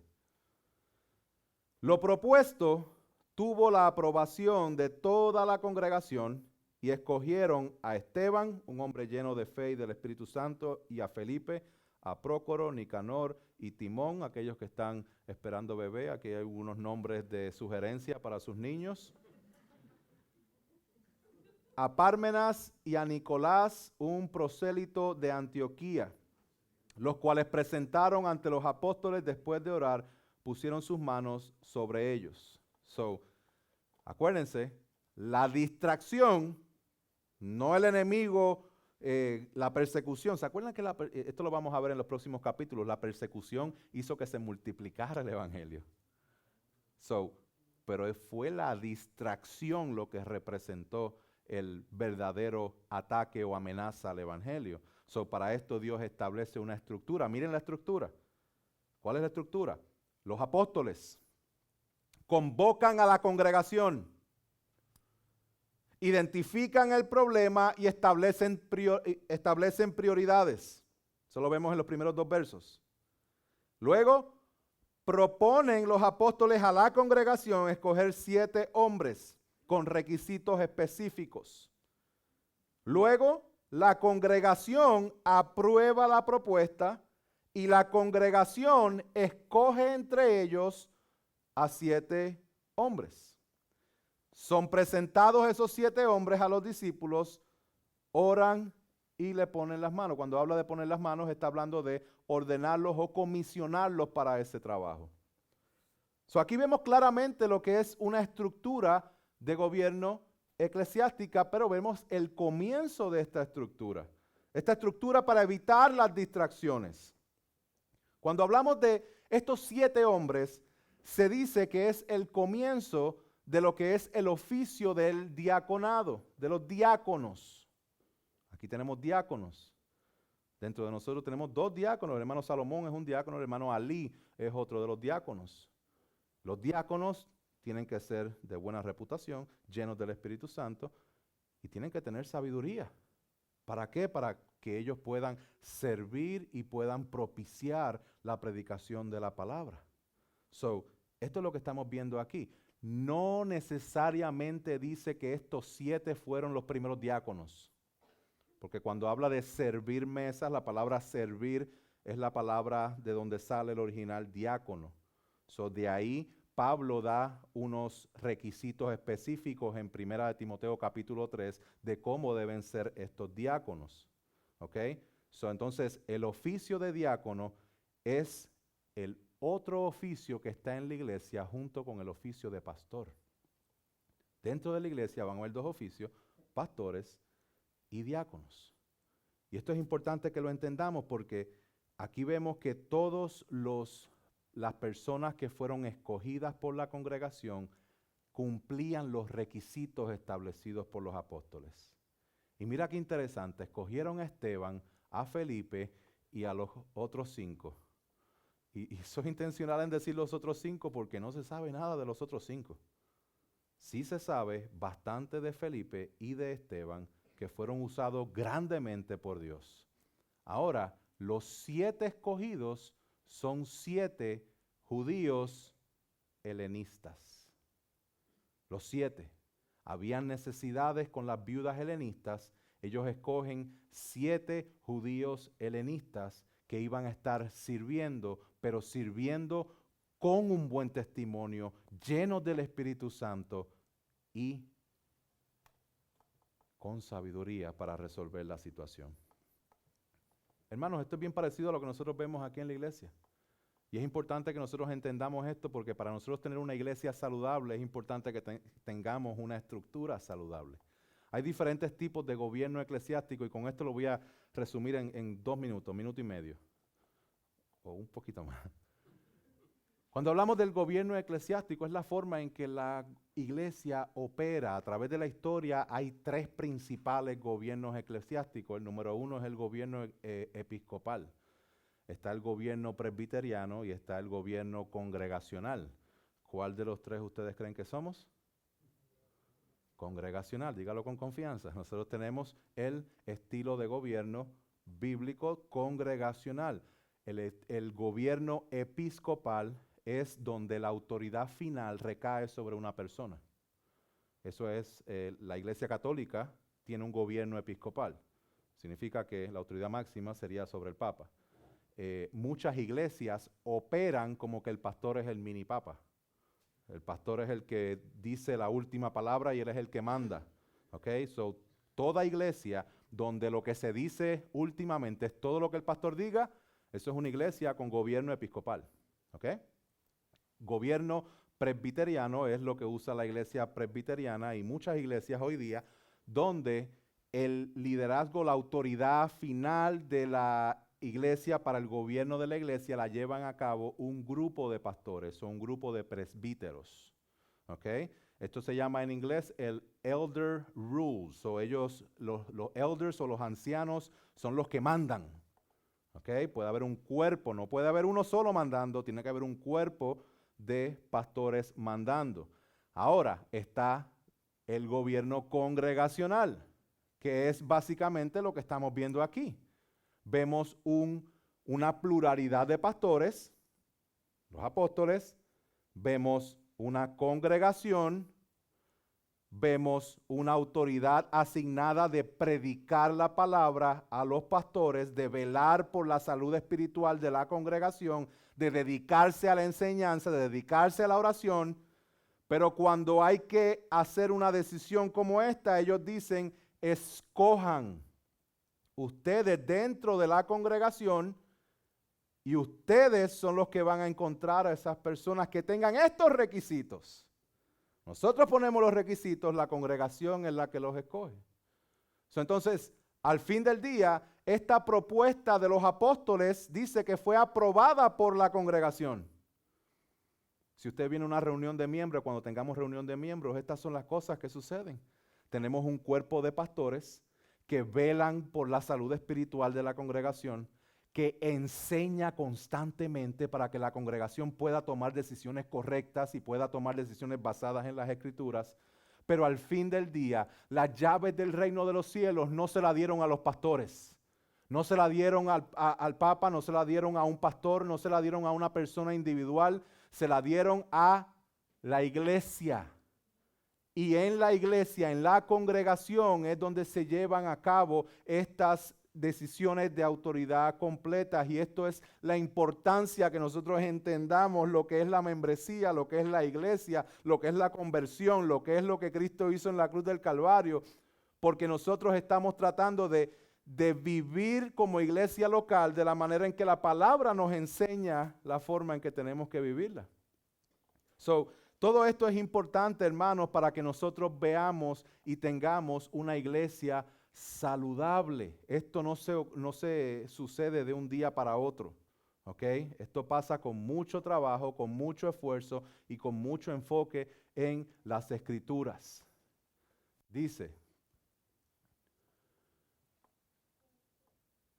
lo propuesto tuvo la aprobación de toda la congregación y escogieron a Esteban, un hombre lleno de fe y del Espíritu Santo, y a Felipe, a Prócoro, Nicanor y Timón, aquellos que están esperando bebé. Aquí hay algunos nombres de sugerencia para sus niños. A Pármenas y a Nicolás, un prosélito de Antioquía, los cuales presentaron ante los apóstoles después de orar, pusieron sus manos sobre ellos. Acuérdense, la distracción, no el enemigo, la persecución. ¿Se acuerdan que esto lo vamos a ver en los próximos capítulos? La persecución hizo que se multiplicara el evangelio. Pero fue la distracción lo que representó el verdadero ataque o amenaza al evangelio. Para esto Dios establece una estructura. Miren la estructura. ¿Cuál es la estructura? Los apóstoles convocan a la congregación, identifican el problema y establecen prioridades. Eso lo vemos en los primeros 2 versos. Luego, proponen los apóstoles a la congregación escoger 7 hombres con requisitos específicos. Luego, la congregación aprueba la propuesta y la congregación escoge entre ellos a 7 hombres. Son presentados esos 7 hombres a los discípulos, oran y le ponen las manos. Cuando habla de poner las manos, está hablando de ordenarlos o comisionarlos para ese trabajo. Aquí vemos claramente lo que es una estructura de gobierno eclesiástica, pero vemos el comienzo de esta estructura. Esta estructura para evitar las distracciones. Cuando hablamos de estos 7 hombres, se dice que es el comienzo de lo que es el oficio del diaconado, de los diáconos. Aquí tenemos diáconos. Dentro de nosotros tenemos 2 diáconos. El hermano Salomón es un diácono, el hermano Ali es otro de los diáconos. Los diáconos tienen que ser de buena reputación, llenos del Espíritu Santo, y tienen que tener sabiduría. ¿Para qué? Para que ellos puedan servir y puedan propiciar la predicación de la palabra. Esto es lo que estamos viendo aquí. No necesariamente dice que estos 7 fueron los primeros diáconos. Porque cuando habla de servir mesas, la palabra servir es la palabra de donde sale el original diácono. De ahí Pablo da unos requisitos específicos en 1 de Timoteo capítulo 3 de cómo deben ser estos diáconos. ¿Ok? Entonces, el oficio de diácono es el otro oficio que está en la iglesia junto con el oficio de pastor. Dentro de la iglesia van a haber 2 oficios, pastores y diáconos. Y esto es importante que lo entendamos porque aquí vemos que todos las personas que fueron escogidas por la congregación cumplían los requisitos establecidos por los apóstoles. Y mira qué interesante, escogieron a Esteban, a Felipe y a los otros 5. Y soy intencional en decir los otros 5 porque no se sabe nada de los otros 5. sí se sabe bastante de Felipe y de Esteban, que fueron usados grandemente por Dios. Ahora, los 7 escogidos son 7 judíos helenistas. Los 7. Habían necesidades con las viudas helenistas. Ellos escogen 7 judíos helenistas que iban a estar sirviendo, pero sirviendo con un buen testimonio, llenos del Espíritu Santo y con sabiduría para resolver la situación. Hermanos, esto es bien parecido a lo que nosotros vemos aquí en la iglesia. Y es importante que nosotros entendamos esto porque para nosotros tener una iglesia saludable es importante que tengamos una estructura saludable. Hay diferentes tipos de gobierno eclesiástico y con esto lo voy a resumir en 2 minutos, minuto y medio, o un poquito más. Cuando hablamos del gobierno eclesiástico es la forma en que la iglesia opera. A través de la historia hay 3 principales gobiernos eclesiásticos. El número 1 es el gobierno episcopal. Está el gobierno presbiteriano y está el gobierno congregacional. ¿Cuál de los 3 ustedes creen que somos? Congregacional, dígalo con confianza. Nosotros tenemos el estilo de gobierno bíblico congregacional. El gobierno episcopal es donde la autoridad final recae sobre una persona. Eso es, la Iglesia Católica tiene un gobierno episcopal. Significa que la autoridad máxima sería sobre el Papa. Muchas iglesias operan como que el pastor es el mini papa. El pastor es el que dice la última palabra y él es el que manda. Okay? So, toda iglesia donde lo que se dice últimamente es todo lo que el pastor diga, eso es una iglesia con gobierno episcopal. Okay? Gobierno presbiteriano es lo que usa la iglesia presbiteriana y muchas iglesias hoy día donde el liderazgo, la autoridad final de la iglesia para el gobierno de la iglesia la llevan a cabo un grupo de pastores o un grupo de presbíteros. ¿Okay? Esto se llama en inglés el elder rules. O ellos, los elders o los ancianos son los que mandan. ¿Okay? Puede haber un cuerpo, no puede haber uno solo mandando, tiene que haber un cuerpo de pastores mandando. Ahora está el gobierno congregacional, que es básicamente lo que estamos viendo aquí. Vemos una pluralidad de pastores, los apóstoles, vemos una congregación, vemos una autoridad asignada de predicar la palabra a los pastores, de velar por la salud espiritual de la congregación, de dedicarse a la enseñanza, de dedicarse a la oración. Pero cuando hay que hacer una decisión como esta, ellos dicen, escojan ustedes dentro de la congregación y ustedes son los que van a encontrar a esas personas que tengan estos requisitos. Nosotros ponemos los requisitos, la congregación es la que los escoge. Entonces, al fin del día, esta propuesta de los apóstoles dice que fue aprobada por la congregación. Si usted viene a una reunión de miembros, cuando tengamos reunión de miembros, estas son las cosas que suceden. Tenemos un cuerpo de pastores que velan por la salud espiritual de la congregación, que enseña constantemente para que la congregación pueda tomar decisiones correctas y pueda tomar decisiones basadas en las Escrituras. Pero al fin del día, las llaves del reino de los cielos no se la dieron a los pastores. No se la dieron al Papa, no se la dieron a un pastor, no se la dieron a una persona individual, se la dieron a la iglesia. Y en la iglesia, en la congregación, es donde se llevan a cabo estas decisiones de autoridad completas. Y esto es la importancia que nosotros entendamos lo que es la membresía, lo que es la iglesia, lo que es la conversión, lo que es lo que Cristo hizo en la cruz del Calvario. Porque nosotros estamos tratando de vivir como iglesia local de la manera en que la palabra nos enseña la forma en que tenemos que vivirla. Todo esto es importante, hermanos, para que nosotros veamos y tengamos una iglesia saludable. Esto no se sucede de un día para otro. ¿Okay? Esto pasa con mucho trabajo, con mucho esfuerzo y con mucho enfoque en las Escrituras. Dice,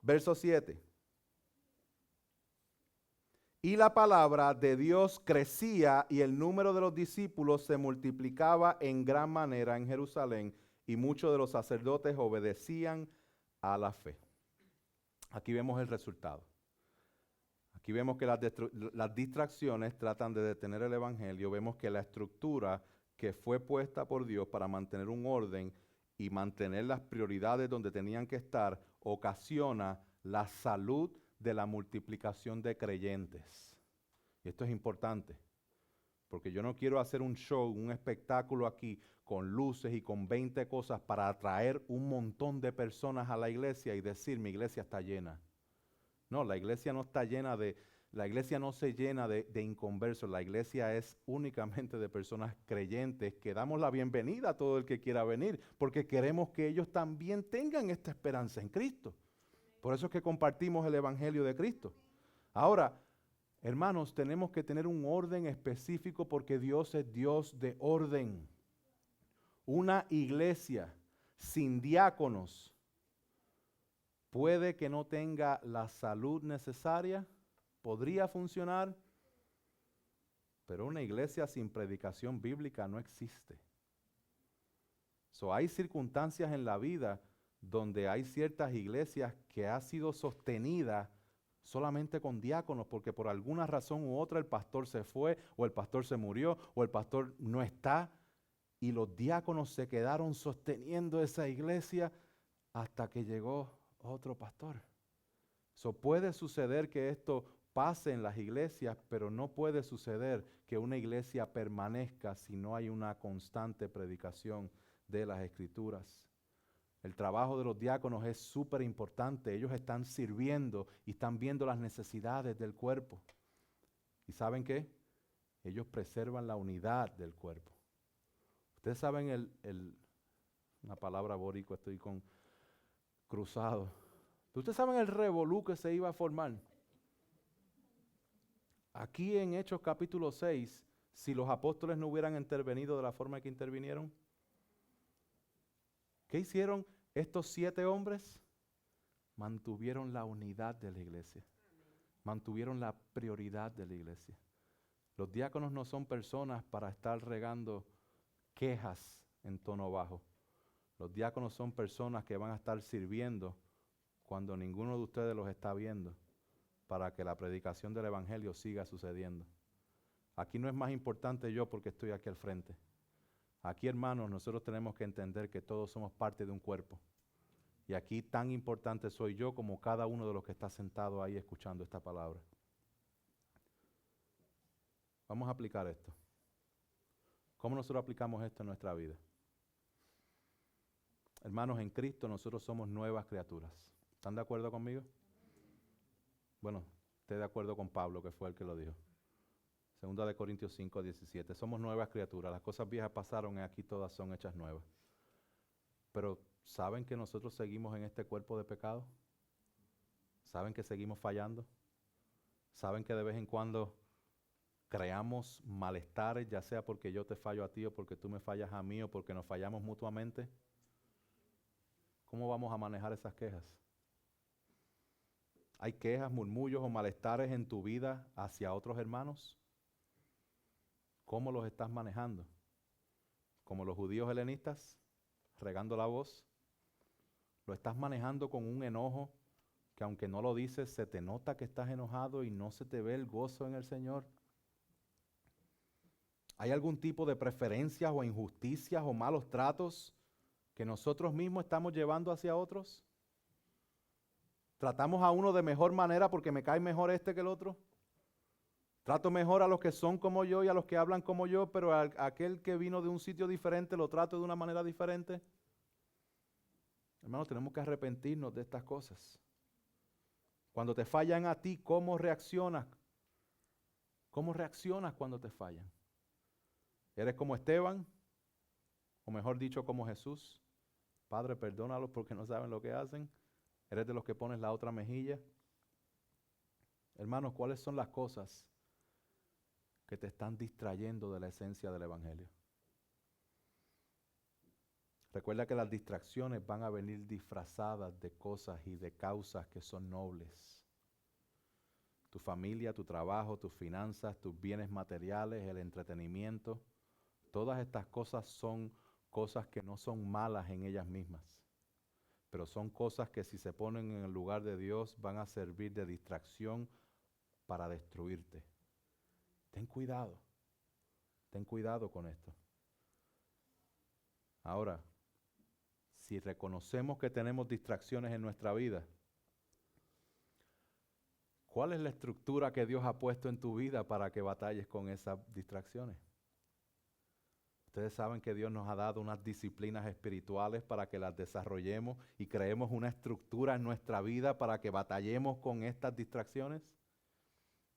verso 7. Y la palabra de Dios crecía y el número de los discípulos se multiplicaba en gran manera en Jerusalén y muchos de los sacerdotes obedecían a la fe. Aquí vemos el resultado. Aquí vemos que las distracciones tratan de detener el evangelio. Vemos que la estructura que fue puesta por Dios para mantener un orden y mantener las prioridades donde tenían que estar ocasiona la salud de la multiplicación de creyentes. Y esto es importante, porque yo no quiero hacer un show, un espectáculo aquí con luces y con 20 cosas para atraer un montón de personas a la iglesia y decir, mi iglesia está llena. No, la iglesia no está llena la iglesia no se llena de inconversos, la iglesia es únicamente de personas creyentes que damos la bienvenida a todo el que quiera venir, porque queremos que ellos también tengan esta esperanza en Cristo. Por eso es que compartimos el evangelio de Cristo. Ahora, hermanos, tenemos que tener un orden específico porque Dios es Dios de orden. Una iglesia sin diáconos puede que no tenga la salud necesaria, podría funcionar, pero una iglesia sin predicación bíblica no existe. Hay circunstancias en la vida donde hay ciertas iglesias que ha sido sostenida solamente con diáconos, porque por alguna razón u otra el pastor se fue, o el pastor se murió, o el pastor no está, y los diáconos se quedaron sosteniendo esa iglesia hasta que llegó otro pastor. Puede suceder que esto pase en las iglesias, pero no puede suceder que una iglesia permanezca si no hay una constante predicación de las Escrituras. El trabajo de los diáconos es súper importante. Ellos están sirviendo y están viendo las necesidades del cuerpo. ¿Y saben qué? Ellos preservan la unidad del cuerpo. Ustedes saben una palabra boricua, estoy cruzado. Ustedes saben el revolú que se iba a formar. Aquí en Hechos capítulo 6, si los apóstoles no hubieran intervenido de la forma que intervinieron, ¿qué hicieron estos 7 hombres? Mantuvieron la unidad de la iglesia. Mantuvieron la prioridad de la iglesia. Los diáconos no son personas para estar regando quejas en tono bajo. Los diáconos son personas que van a estar sirviendo cuando ninguno de ustedes los está viendo, para que la predicación del evangelio siga sucediendo. Aquí no es más importante yo porque estoy aquí al frente. Aquí, hermanos, nosotros tenemos que entender que todos somos parte de un cuerpo. Y aquí tan importante soy yo como cada uno de los que está sentado ahí escuchando esta palabra. Vamos a aplicar esto. ¿Cómo nosotros aplicamos esto en nuestra vida? Hermanos, en Cristo nosotros somos nuevas criaturas. ¿Están de acuerdo conmigo? Bueno, esté de acuerdo con Pablo, que fue el que lo dijo. 2 Corintios 5:17. Somos nuevas criaturas. Las cosas viejas pasaron y aquí todas son hechas nuevas. Pero ¿saben que nosotros seguimos en este cuerpo de pecado? ¿Saben que seguimos fallando? ¿Saben que de vez en cuando creamos malestares, ya sea porque yo te fallo a ti o porque tú me fallas a mí o porque nos fallamos mutuamente? ¿Cómo vamos a manejar esas quejas? ¿Hay quejas, murmullos o malestares en tu vida hacia otros hermanos? ¿Cómo los estás manejando? ¿Como los judíos helenistas, regando la voz? ¿Lo estás manejando con un enojo que aunque no lo dices, se te nota que estás enojado y no se te ve el gozo en el Señor? ¿Hay algún tipo de preferencias o injusticias o malos tratos que nosotros mismos estamos llevando hacia otros? ¿Tratamos a uno de mejor manera porque me cae mejor este que el otro? ¿Trato mejor a los que son como yo y a los que hablan como yo, pero a aquel que vino de un sitio diferente lo trato de una manera diferente? Hermanos, tenemos que arrepentirnos de estas cosas. Cuando te fallan a ti, ¿cómo reaccionas? ¿Cómo reaccionas cuando te fallan? ¿Eres como Esteban? O mejor dicho, como Jesús. Padre, perdónalos porque no saben lo que hacen. ¿Eres de los que pones la otra mejilla? Hermanos, ¿cuáles son las cosas que te están distrayendo de la esencia del evangelio? Recuerda que las distracciones van a venir disfrazadas de cosas y de causas que son nobles. tu familia, tu trabajo, tus finanzas, tus bienes materiales, el entretenimiento. Todas estas cosas son cosas que no son malas en ellas mismas, pero son cosas que si se ponen en el lugar de Dios van a servir de distracción para destruirte. Ten cuidado con esto. Ahora, si reconocemos que tenemos distracciones en nuestra vida, ¿cuál es la estructura que Dios ha puesto en tu vida para que batalles con esas distracciones? Ustedes saben que Dios nos ha dado unas disciplinas espirituales para que las desarrollemos y creemos una estructura en nuestra vida para que batallemos con estas distracciones.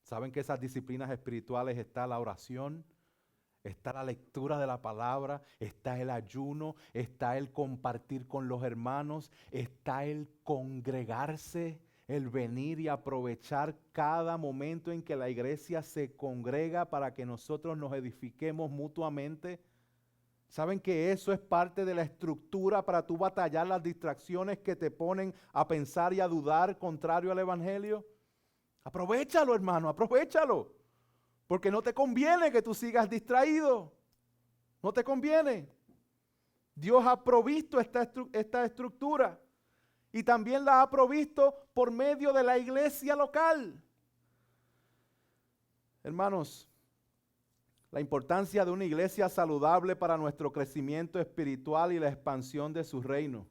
¿Saben que esas disciplinas espirituales está la oración? Está la lectura de la palabra, está el ayuno, está el compartir con los hermanos, está el congregarse, el venir y aprovechar cada momento en que la iglesia se congrega para que nosotros nos edifiquemos mutuamente. ¿Saben que eso es parte de la estructura para tú batallar las distracciones que te ponen a pensar y a dudar contrario al evangelio? Aprovéchalo, hermano, aprovéchalo. Porque no te conviene que tú sigas distraído. No te conviene. Dios ha provisto esta estructura. Y también la ha provisto por medio de la iglesia local. Hermanos, la importancia de una iglesia saludable para nuestro crecimiento espiritual y la expansión de su reino.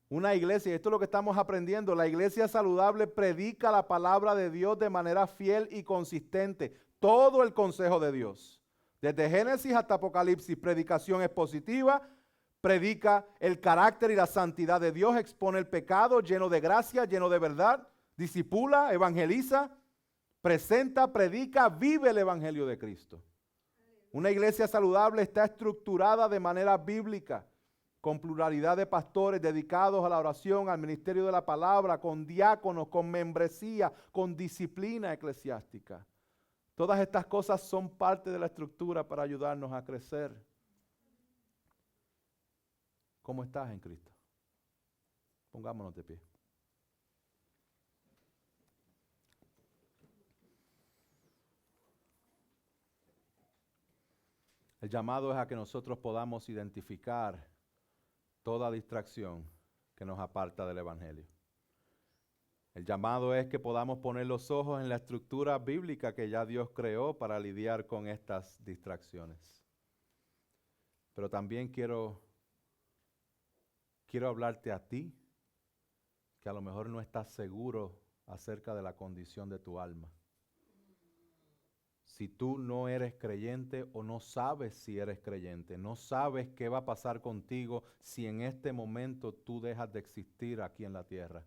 Una iglesia, y esto es lo que estamos aprendiendo, la iglesia saludable predica la palabra de Dios de manera fiel y consistente. Todo el consejo de Dios, desde Génesis hasta Apocalipsis, predicación expositiva, predica el carácter y la santidad de Dios, expone el pecado lleno de gracia, lleno de verdad, disipula, evangeliza, presenta, predica, vive el evangelio de Cristo. Una iglesia saludable está estructurada de manera bíblica, con pluralidad de pastores dedicados a la oración, al ministerio de la palabra, con diáconos, con membresía, con disciplina eclesiástica. Todas estas cosas son parte de la estructura para ayudarnos a crecer. ¿Cómo estás en Cristo? Pongámonos de pie. El llamado es a que nosotros podamos identificar toda distracción que nos aparta del evangelio. El llamado es que podamos poner los ojos en la estructura bíblica que ya Dios creó para lidiar con estas distracciones. Pero también quiero hablarte a ti, que a lo mejor no estás seguro acerca de la condición de tu alma. Si tú no eres creyente o no sabes si eres creyente, no sabes qué va a pasar contigo si en este momento tú dejas de existir aquí en la tierra.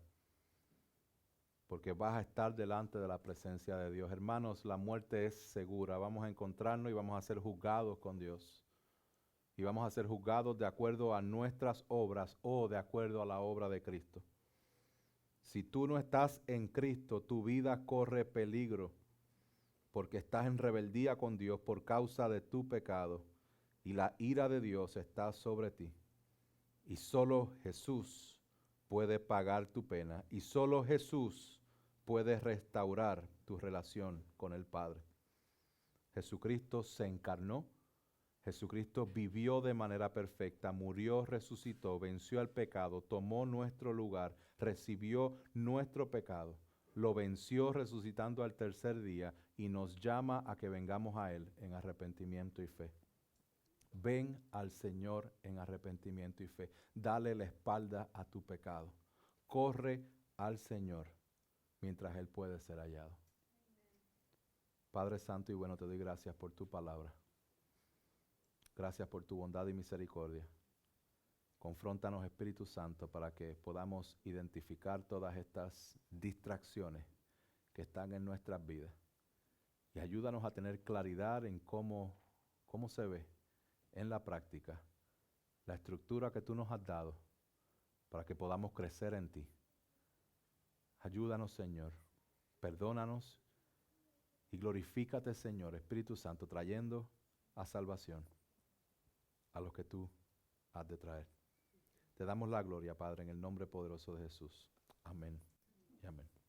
Porque vas a estar delante de la presencia de Dios. Hermanos, la muerte es segura. Vamos a encontrarnos y vamos a ser juzgados con Dios. Y vamos a ser juzgados de acuerdo a nuestras obras o de acuerdo a la obra de Cristo. Si tú no estás en Cristo, tu vida corre peligro porque estás en rebeldía con Dios por causa de tu pecado y la ira de Dios está sobre ti. Y solo Jesús puede pagar tu pena y solo Jesús puede restaurar tu relación con el Padre. Jesucristo se encarnó, Jesucristo vivió de manera perfecta, murió, resucitó, venció el pecado, tomó nuestro lugar, recibió nuestro pecado, lo venció resucitando al tercer día y nos llama a que vengamos a Él en arrepentimiento y fe. Ven al Señor en arrepentimiento y fe. Dale la espalda a tu pecado. Corre al Señor mientras Él puede ser hallado. Padre Santo y bueno, te doy gracias por tu palabra. Gracias por tu bondad y misericordia. Confróntanos, Espíritu Santo, para que podamos identificar todas estas distracciones que están en nuestras vidas. Y ayúdanos a tener claridad en cómo se ve en la práctica la estructura que tú nos has dado para que podamos crecer en ti. Ayúdanos, Señor. Perdónanos y glorifícate, Señor, Espíritu Santo, trayendo a salvación a los que tú has de traer. Te damos la gloria, Padre, en el nombre poderoso de Jesús. Amén y amén.